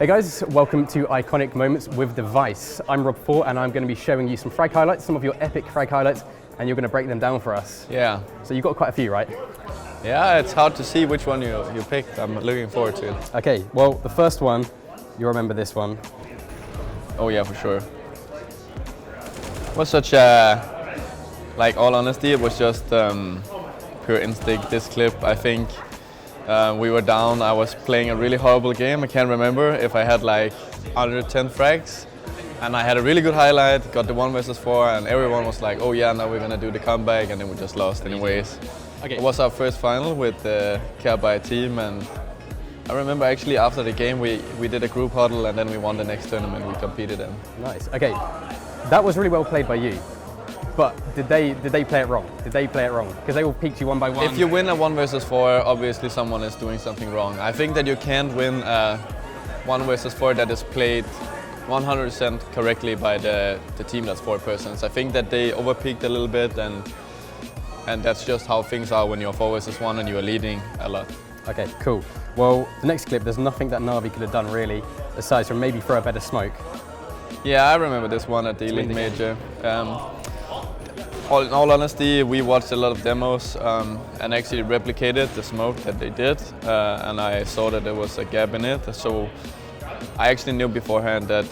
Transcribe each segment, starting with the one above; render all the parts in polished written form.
Hey guys, welcome to Iconic Moments with Device. I'm Rob Ford and I'm going to be showing you some frag highlights, some of your epic frag highlights, and you're going to break them down for us. Yeah. So you've got quite a few, right? Yeah, it's hard to see which one you picked. I'm looking forward to it. Okay, well, the first one, you'll remember this one. Oh yeah, for sure. It was such a, like, all honesty, it was just pure instinct, this clip. I think we were down, I was playing a really horrible game. I can't remember if I had like 110 frags. And I had a really good highlight, got the 1 versus 4, and everyone was like, oh yeah, now we're gonna do the comeback, and then we just lost anyways. Okay. It was our first final with the Careby team, and I remember actually after the game we did a group huddle, and then we won the next tournament we competed in. Nice. Okay, that was really well played by you. But did they play it wrong? Did they play it wrong? Because they all peaked you 1 by 1. If you win a 1 versus 4, obviously someone is doing something wrong. I think that you can't win a 1 versus 4 that is played 100% correctly by the team that's 4 persons. I think that they overpeaked a little bit, and that's just how things are when you're 4 versus 1 and you are leading a lot. Okay, cool. Well, the next clip, there's nothing that Na'Vi could have done really, aside from maybe throw a better smoke. Yeah, I remember this one at the Elite Major. In all honesty, we watched a lot of demos and actually replicated the smoke that they did, and I saw that there was a gap in it. So I actually knew beforehand that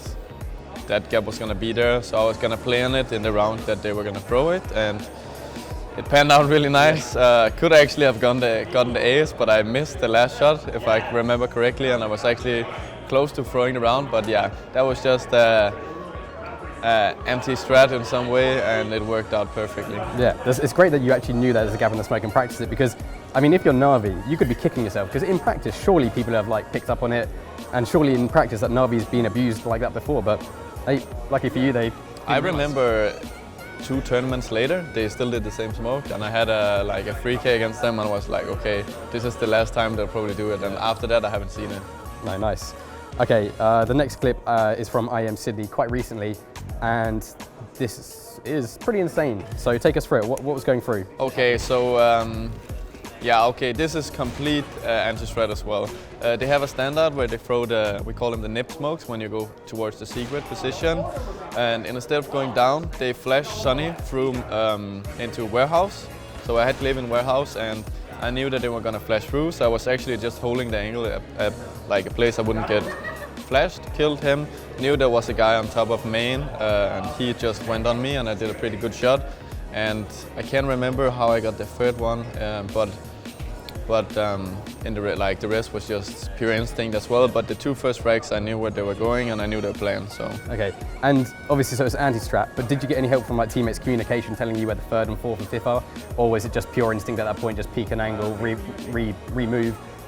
that gap was going to be there, so I was going to play on it in the round that they were going to throw it, and it panned out really nice. Could actually have gotten the ace, but I missed the last shot, if I remember correctly, and I was actually close to throwing the round, but yeah, that was just empty strat in some way, and it worked out perfectly. Yeah, it's great that you actually knew that there's a gap in the smoke and practiced it, because, I mean, if you're Na'Vi, you could be kicking yourself, because in practice, surely people have like picked up on it, and surely in practice that Na'Vi's been abused like that before, but hey, lucky for you, they... I remember 2 tournaments later, they still did the same smoke, and I had a free K against them, and I was like, okay, this is the last time they'll probably do it, and after that I haven't seen it. No, nice. Okay, the next clip is from IEM Sydney quite recently, and this is pretty insane. So take us through it. What was going through? Okay, so this is complete anti-strat as well. They have a standard where they throw we call them the nip smokes when you go towards the secret position, and instead of going down, they flash Sunny through into warehouse. So I had to live in warehouse, and I knew that they were gonna flash through, so I was actually just holding the angle at like a place I wouldn't get flashed, killed him, knew there was a guy on top of main, and he just went on me, and I did a pretty good shot. And I can't remember how I got the third one, but in the rest was just pure instinct as well. But the 2 first frags, I knew where they were going, and I knew their plan. So okay, and obviously, so it's anti-strat. But did you get any help from like teammates' communication, telling you where the 3rd and 4th and 5th are, or was it just pure instinct at that point? Just peek an angle,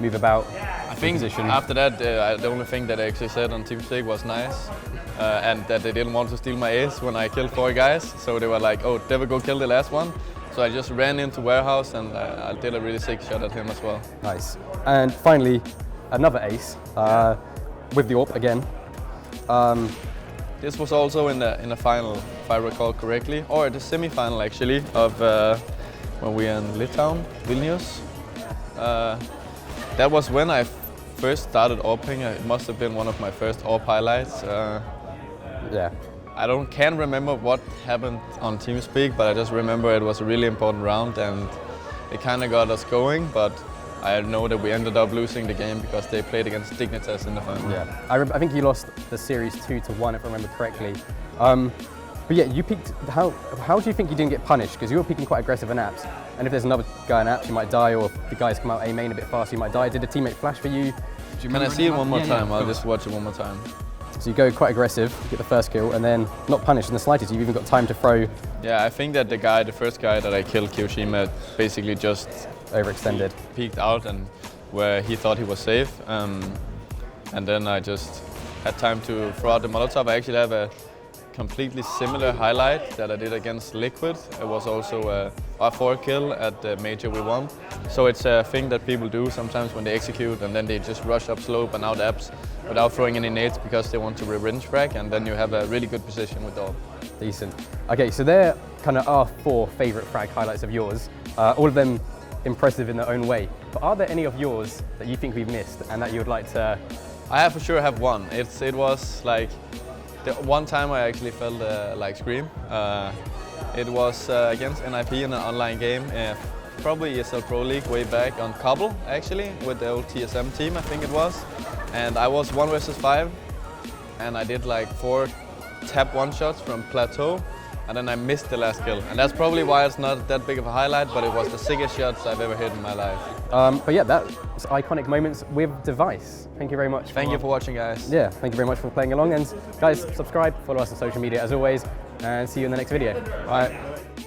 move about. I think position. After that, the only thing that I actually said on TeamSpeak was nice, and that they didn't want to steal my ace when I killed 4 guys. So they were like, "Oh, never go kill the last one." So I just ran into warehouse, and I did a really sick shot at him as well. Nice. And finally, another ace with the AWP again. This was also in the final, if I recall correctly, or the semi-final actually, of when we were in Vilnius. That was when I first started AWPing. It must have been one of my first AWP highlights. Yeah. I can't remember what happened on TeamSpeak, but I just remember it was a really important round, and it kind of got us going, but I know that we ended up losing the game because they played against Dignitas in the final. Yeah, I think you lost the series 2-1 if I remember correctly. But yeah, you peaked. How do you think you didn't get punished? Because you were peaking quite aggressive in apps, and if there's another guy in apps, you might die, or if the guys come out A main a bit faster, you might die. Did a teammate flash for you? Can I see it one more time? I'll just watch it one more time. So you go quite aggressive, get the first kill, and then not punished in the slightest. You've even got time to throw. Yeah, I think that the first guy that I killed, Kyoshima, basically just overextended, peeked out, and where he thought he was safe, and then I just had time to throw out the Molotov. I actually have a completely similar highlight that I did against Liquid. It was also a 4 kill at the major we won. So it's a thing that people do sometimes when they execute, and then they just rush up slope and out apps without throwing any nades because they want to revenge frag, and then you have a really good position with all. Decent. Okay, so there kind of are 4 favorite frag highlights of yours. All of them impressive in their own way. But are there any of yours that you think we've missed and that you would like to I have for sure have one. It was like the one time I actually felt like scream. It was against NIP in an online game, probably ESL Pro League way back on Cobble actually, with the old TSM team I think it was. And I was 1 versus 5 and I did like 4 tap one shots from plateau and then I missed the last kill. And that's probably why it's not that big of a highlight, but it was the sickest shots I've ever hit in my life. But yeah, that's iconic moments with Device. Thank you very much. Thank you for watching, guys. Yeah, thank you very much for playing along. And guys, subscribe, follow us on social media as always, and see you in the next video. Bye.